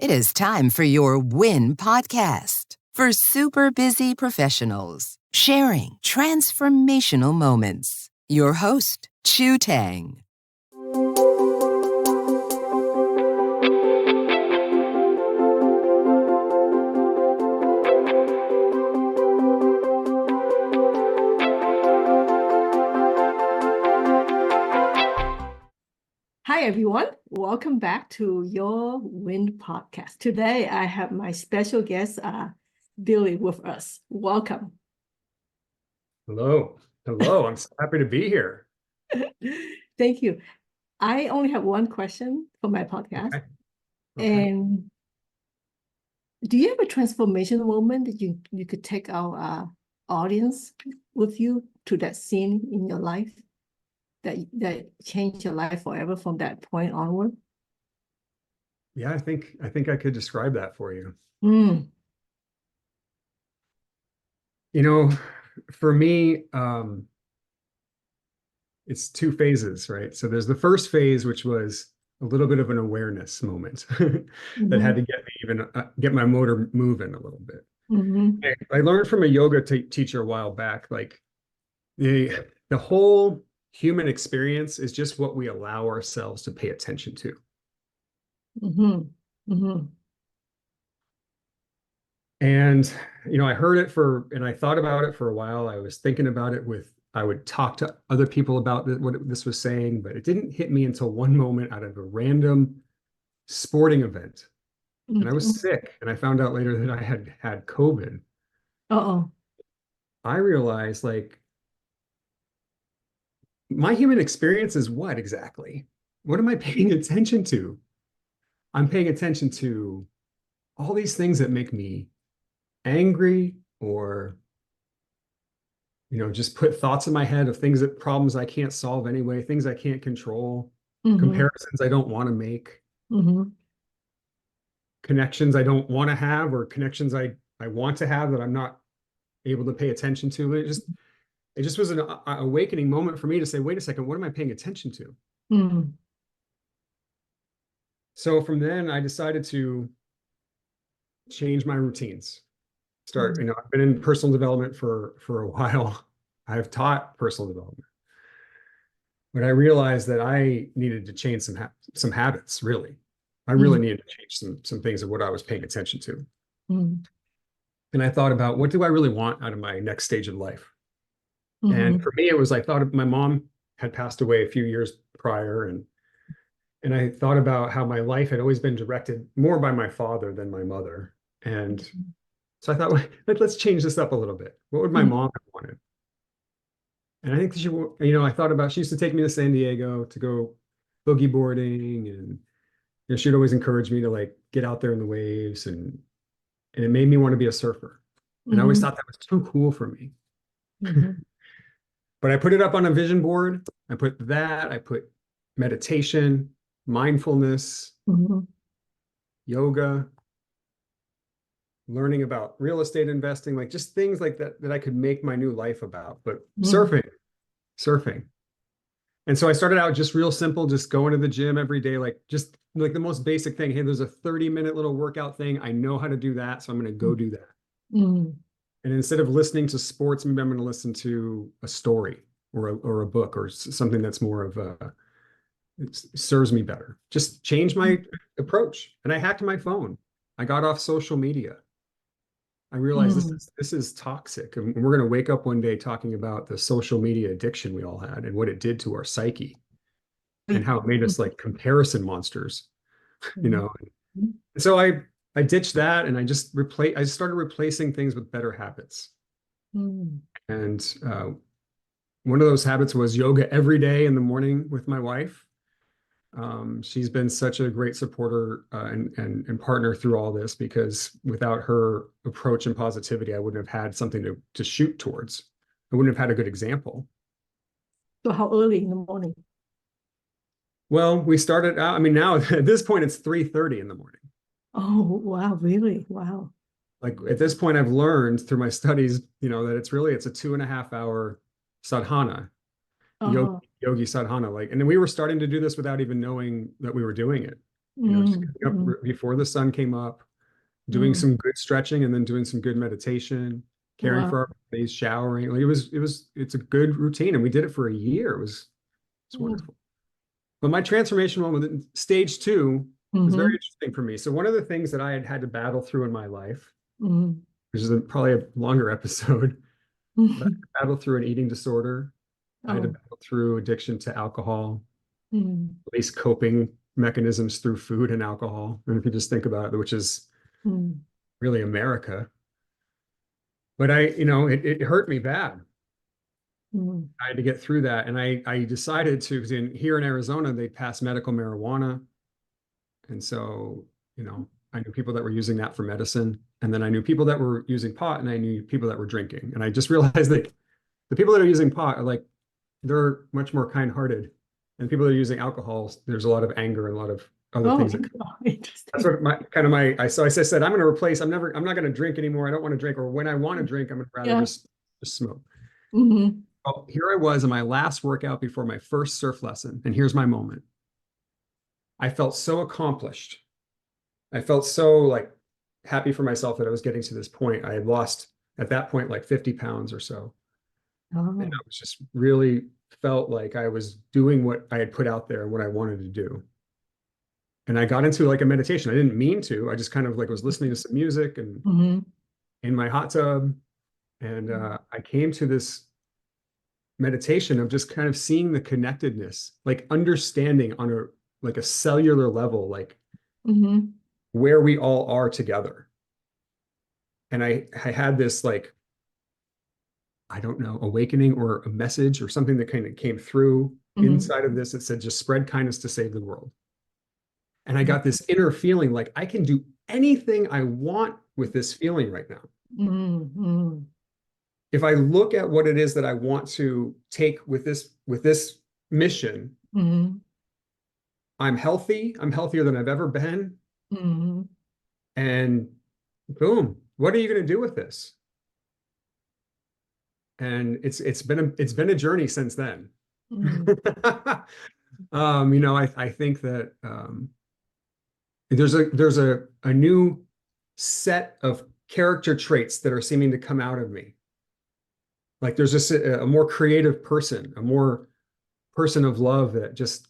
It is time for your Win podcast for super busy professionals sharing transformational moments. Your host, Chu Tang. Hi, everyone. Welcome back to your Wind podcast. Today, I have my special guest, Billy, with us. Welcome. Hello. Hello. I'm so happy to be here. Thank you. I only have one question for my podcast. Okay. And do you have a transformation moment that you could take our audience with you to that scene in your life that changed your life forever from that point onward? Yeah, I think I could describe that for you. You know, for me, it's two phases, right? So there's the first phase, which was a little bit of an awareness moment that had to get me even get my motor moving a little bit. I learned from a yoga teacher a while back, like the whole human experience is just what we allow ourselves to pay attention to. And, I heard it and I thought about it for a while. I was thinking about it I would talk to other people about what this was saying, but it didn't hit me until one moment out of a random sporting event. And I was sick, and I found out later that I had COVID. I realized, like, my human experience is what exactly? What am I paying attention to? I'm paying attention to all these things that make me angry, or just put thoughts in my head of problems I can't solve anyway, things I can't control, comparisons I don't want to make, connections I don't want to have, or connections I want to have that I'm not able to pay attention to. It just was an awakening moment for me to say, wait a second, what am I paying attention to? So from then I decided to change my routines. I've been in personal development for a while. I've taught personal development, but I realized that I needed to change some habits. Really, I really needed to change some things of what I was paying attention to. And I thought about, what do I really want out of my next stage of life? And for me, it was, I thought of my mom had passed away a few years prior, and I thought about how my life had always been directed more by my father than my mother. And so I thought, let's change this up a little bit. What would my mom have wanted? And I think I thought about, she used to take me to San Diego to go boogie boarding, and she'd always encourage me to, like, get out there in the waves, and it made me want to be a surfer. And I always thought that was too cool for me. But I put it up on a vision board. I put meditation, mindfulness, yoga, learning about real estate investing, like just things like that I could make my new life about. But surfing. And so I started out just real simple, just going to the gym every day, just like the most basic thing. Hey, there's a 30-minute little workout thing. I know how to do that, so I'm going to go do that. And instead of listening to sports, maybe I'm going to listen to a story or a book, or something that's more of it serves me better. Just change my approach. And I hacked my phone. I got off social media. I realized this is toxic. And we're going to wake up one day talking about the social media addiction we all had and what it did to our psyche, and how it made us like comparison monsters, So I ditched that, and I started replacing things with better habits. And one of those habits was yoga every day in the morning with my wife. She's been such a great supporter and partner through all this, because without her approach and positivity, I wouldn't have had something to shoot towards. I wouldn't have had a good example. So how early in the morning? Well, we started out, now at this point, it's 3:30 in the morning. Oh, wow, really? Wow. Like, at this point, I've learned through my studies, that it's a 2.5-hour sadhana, yogi sadhana. And then we were starting to do this without even knowing that we were doing it. Just getting up before the sun came up, doing some good stretching, and then doing some good meditation, caring for our bodies, showering. Like it's a good routine, and we did it for a year. It's wonderful. But my transformation moment, stage 2, was very interesting for me. So one of the things that I had to battle through in my life, which is probably a longer episode, but I had to battle through an eating disorder. I had to battle through addiction to alcohol, at least coping mechanisms through food and alcohol. And if you just think about it, which is really America. But it hurt me bad. I had to get through that. And I decided to, because here in Arizona, they passed medical marijuana. And so, I knew people that were using that for medicine. And then I knew people that were using pot, and I knew people that were drinking. And I just realized that the people that are using pot are like, they're much more kind-hearted. And people that are using alcohol, there's a lot of anger and a lot of other things. That's what so I said, I'm going to replace, I'm not going to drink anymore. I don't want to drink. Or when I want to drink, I'm going to rather just smoke. Well, here I was in my last workout before my first surf lesson. And here's my moment. I felt so accomplished. I felt so like happy for myself that I was getting to this point. I had lost at that point like 50 pounds or so. And I was just really felt like I was doing what I had put out there and what I wanted to do. And I got into like a meditation. I didn't mean to. I just kind of like was listening to some music and in my hot tub. And I came to this meditation of just kind of seeing the connectedness, like understanding on a cellular level, like where we all are together. And I had this like, I don't know, awakening or a message or something that kind of came through inside of this that said, just spread kindness to save the world. And I got this inner feeling like I can do anything I want with this feeling right now. If I look at what it is that I want to take with this mission, I'm healthy. I'm healthier than I've ever been. And boom, what are you going to do with this? And it's been a journey since then. I think that there's a new set of character traits that are seeming to come out of me. Like there's just a more creative person, a more person of love that just,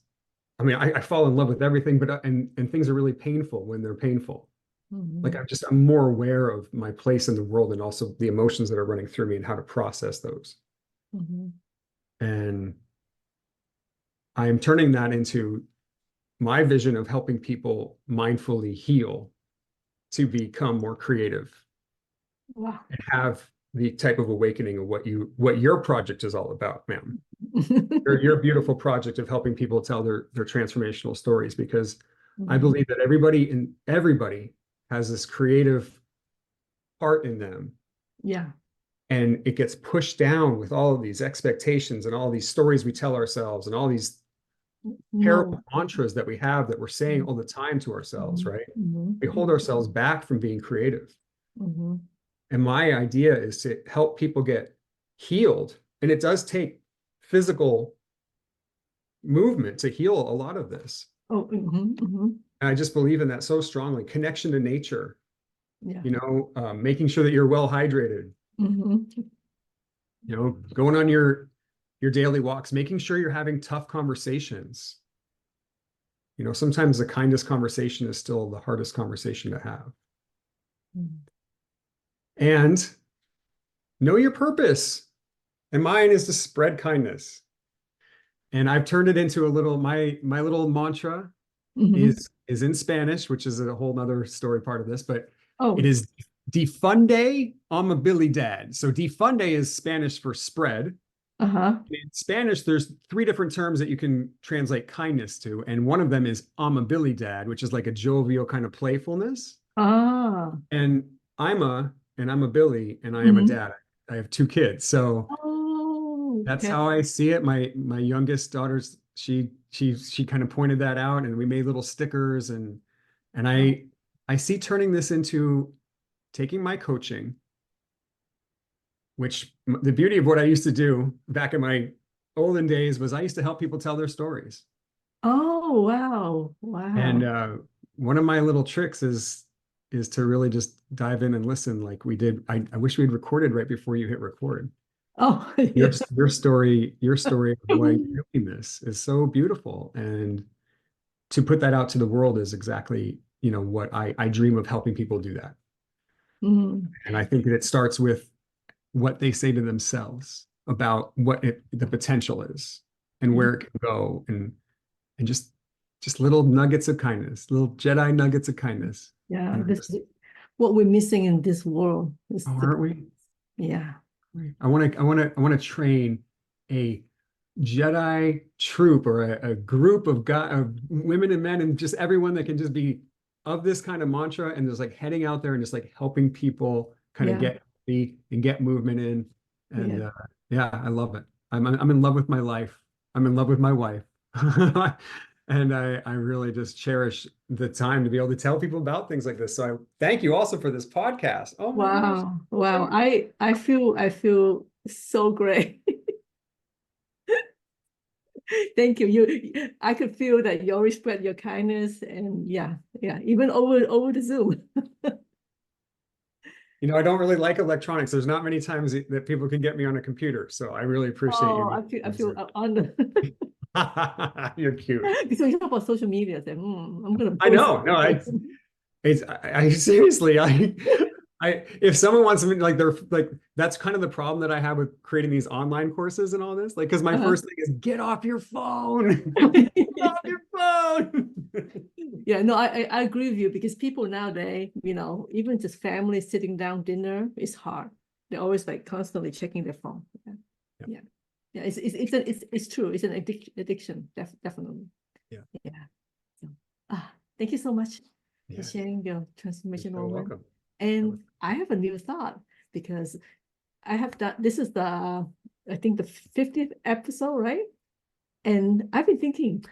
I fall in love with everything, but and things are really painful when they're painful. Like I'm more aware of my place in the world and also the emotions that are running through me and how to process those. And I'm turning that into my vision of helping people mindfully heal to become more creative and have the type of awakening of what your project is all about, ma'am. your beautiful project of helping people tell their transformational stories, because I believe that everybody has this creative part in them. And it gets pushed down with all of these expectations and all these stories we tell ourselves and all these terrible mantras that we have that we're saying all the time to ourselves, right? We hold ourselves back from being creative. And my idea is to help people get healed. And it does take physical movement to heal a lot of this. And I just believe in that so strongly. Connection to nature, making sure that you're well hydrated, going on your daily walks, making sure you're having tough conversations. Sometimes the kindest conversation is still the hardest conversation to have. And know your purpose. And mine is to spread kindness. And I've turned it into my little mantra is in Spanish, which is a whole nother story part of this, but it is Difunde, Amabilidad. So difunde is Spanish for spread. In Spanish, there's 3 different terms that you can translate kindness to. And one of them is amabilidad, which is like a jovial kind of playfulness. And I'm a Billy, and I am a dad. I have 2 kids. So that's how I see it. My youngest daughter's, she kind of pointed that out, and we made little stickers, and I see turning this into taking my coaching, which the beauty of what I used to do back in my olden days was I used to help people tell their stories. Wow. And one of my little tricks is to really just dive in and listen like we did. I wish we'd recorded right before you hit record. Oh, Your yeah. your story of why you're doing this is so beautiful. And to put that out to the world is exactly, what I dream of helping people do that. Mm, And I think that it starts with what they say to themselves about the potential is and mm, where it can go, and just little nuggets of kindness, little Jedi nuggets of kindness. yeah, this is what we're missing in this world is Oh, the, aren't we? yeah. I want to train a Jedi troop or a group of women and men and just everyone that can just be of this kind of mantra and just like heading out there and just like helping people kind of Yeah, get healthy and get movement in. yeah. And yeah, I love it. I'm in love with my life. I'm in love with my wife. And I really just cherish the time to be able to tell people about things like this. So I thank you also for this podcast. Oh my gosh. Wow, wow. I feel so great. Thank you. I could feel that you always spread your kindness, and yeah, yeah, even over the Zoom. I don't really like electronics. There's not many times that people can get me on a computer. So I really appreciate Oh, you. I feel honored. You're cute. Because we talk about social media, I said, I'm gonna I post know. No, something. I seriously, if someone wants something like they're like, that's kind of the problem that I have with creating these online courses and all this. Like, because my Uh-huh. first thing is get off your phone. Get off your phone. Yeah, no, I agree with you because people nowadays, even just family sitting down dinner is hard. They're always like constantly checking their phone. Yeah, Yeah. yeah, yeah. It's true. It's an addiction, definitely. Yeah. Yeah. So, thank you so much for Yeah. sharing your You're transformation so moment. welcome. And I have a new thought because I have done this is I think the 50th episode, right? And I've been thinking,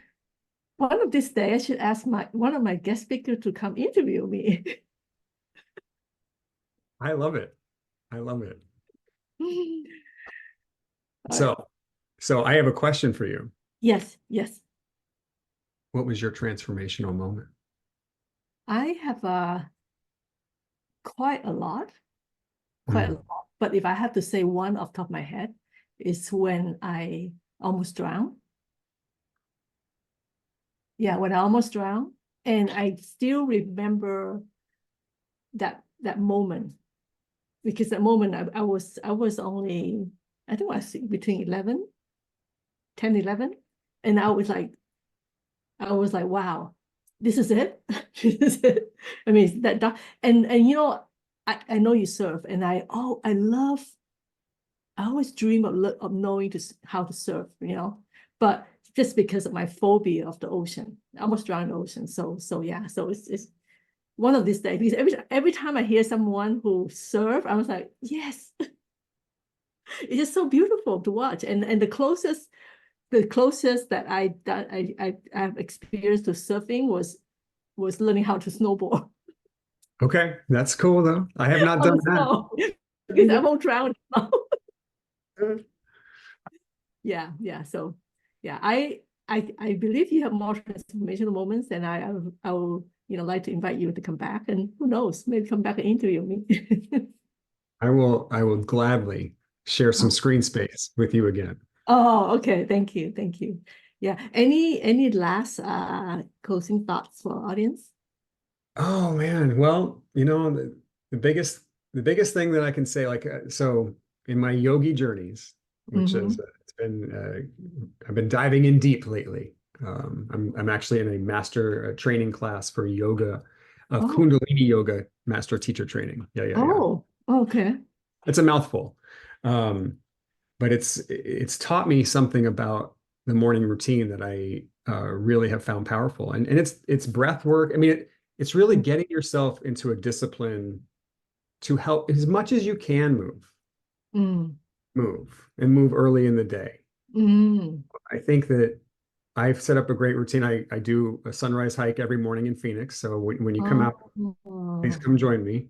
one of these days I should ask one of my guest speakers to come interview me. I love it. I love it. All right. So I have a question for you. Yes, yes. What was your transformational moment? I have quite a lot, quite a Mm. lot. But if I have to say one off the top of my head, it's when I almost drowned. Yeah, when I almost drowned. And I still remember that moment because that moment I was only, I think I was between 10, 11. And I was like, wow, this is it. This is it. I mean, that and I know you surf, and I always dream of knowing how to surf, but just because of my phobia of the ocean, I almost drowned in the ocean. So yeah, so it's one of these days because every time I hear someone who surf, I was like, yes, it's just so beautiful to watch. And the closest that I have experienced to surfing was learning how to snowboard Okay, that's cool though. I have not on done the that. snow because I won't drown. Yeah, yeah. So yeah, I believe you have more transformational moments, and I will like to invite you to come back, and who knows, maybe come back and interview me. I will gladly share some Oh, screen space with you again. oh, okay. Thank you. Thank you. Yeah. Any last closing thoughts for our audience? Oh man, well, the biggest the biggest thing that I can say, like, so in my yogi journeys, which Mm-hmm. is I've been diving in deep lately. I'm actually in a master training class for yoga, of Oh, Kundalini yoga master teacher training. Yeah, yeah, yeah. oh, okay. It's a mouthful. Um, but it's taught me something about the morning routine that I really have found powerful. And it's breath work. I mean, it's really getting yourself into a discipline to help as much as you can Mm, move early in the day. mm. I think that I've set up a great routine. I do a sunrise hike every morning in Phoenix. So when you come out, please Oh, come join me.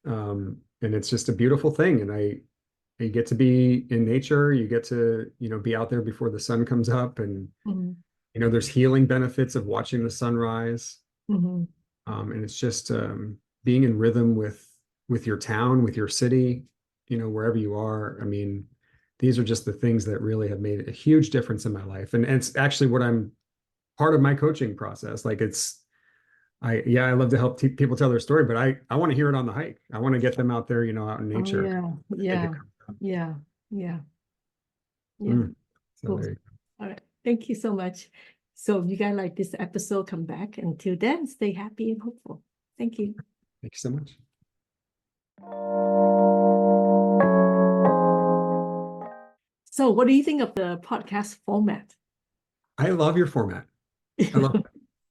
And it's just a beautiful thing. And you get to be in nature. You get to, be out there before the sun comes up. And, mm, there's healing benefits of watching the sunrise. mhm. And it's just being in rhythm with your town, with your city, wherever you are. I mean, these are just the things that really have made a huge difference in my life. And it's actually what I'm part of my coaching process. Like I love to help people tell their story, but I want to hear it on the hike. I want to get them out there, out in Oh, nature. yeah. Yeah. So Cool. there you All right. Thank you so much. So if you guys like this episode, come back. Until then, stay happy and hopeful. Thank you. Thank you so much. So what do you think of the podcast format? I love your format. I love it.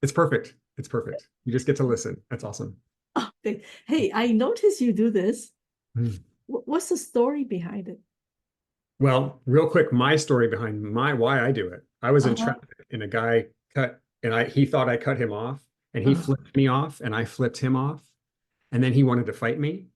It's perfect. It's perfect. You just get to listen. That's awesome. Oh, hey, I noticed you do this. Mm. What's the story behind it? Well, real quick, my story behind why I do it. I was in Uh-huh. traffic and a guy he thought I cut him off and he flipped me off and I flipped him off. And then he wanted to fight me.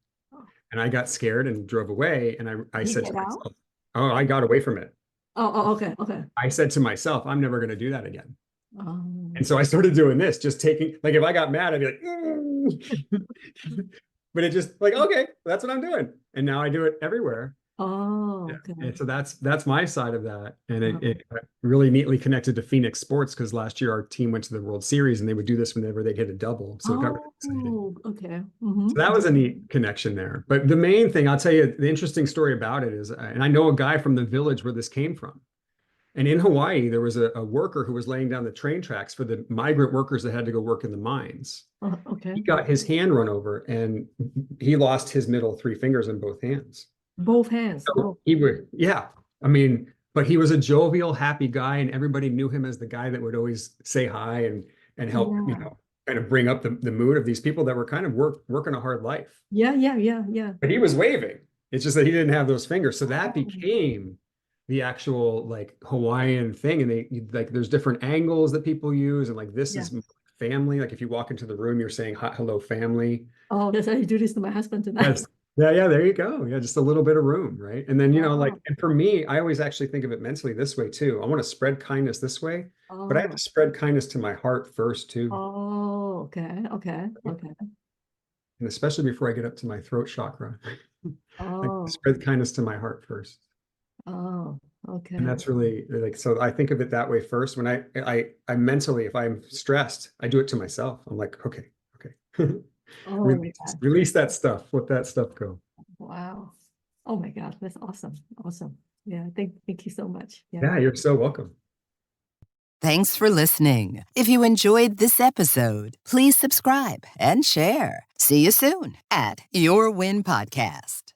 And I got scared and drove away. And I said to myself, oh, I got away from it. Okay. I said to myself, I'm never going to do that again. Oh. And so I started doing this, just taking, like, if I got mad, I'd be like, but it just like, okay, that's what I'm doing. And now I do it everywhere. Oh, Yeah. okay. And so that's my side of that. And it really neatly connected to Phoenix sports because last year our team went to the World Series and they would do this whenever they hit a double. So it got really exciting. Okay. So that was a neat connection there. But the main thing, I'll tell you, the interesting story about it is, and I know a guy from the village where this came from. And in Hawaii, there was a worker who was laying down the train tracks for the migrant workers that had to go work in the mines. Okay. He got his hand run over and he lost his middle three fingers in both hands. Both hands. So he would, yeah. I mean, but he was a jovial, happy guy, and everybody knew him as the guy that would always say hi and help, kind of bring up the mood of these people that were kind of working a hard life. Yeah. But he was waving. It's just that he didn't have those fingers. So that became the actual like Hawaiian thing. And they like there's different angles that people use. And like this is family. Like if you walk into the room, you're saying hi, hello, family. Oh, that's how you do this to my husband tonight. Yeah, there you go. Yeah, just a little bit of room, right? And then, like, and for me, I always actually think of it mentally this way too. I want to spread kindness this way, but I have to spread kindness to my heart first too. Oh, okay. And especially before I get up to my throat chakra. I spread kindness to my heart first. Oh, okay. And that's really like, so I think of it that way first. When I mentally, if I'm stressed, I do it to myself. I'm like, okay. Release that stuff. Let that stuff go. Wow. Oh my God, that's awesome. Yeah, thank you so much. Yeah, you're so welcome. Thanks for listening. If you enjoyed this episode, please subscribe and share. See you soon at Your Win Podcast.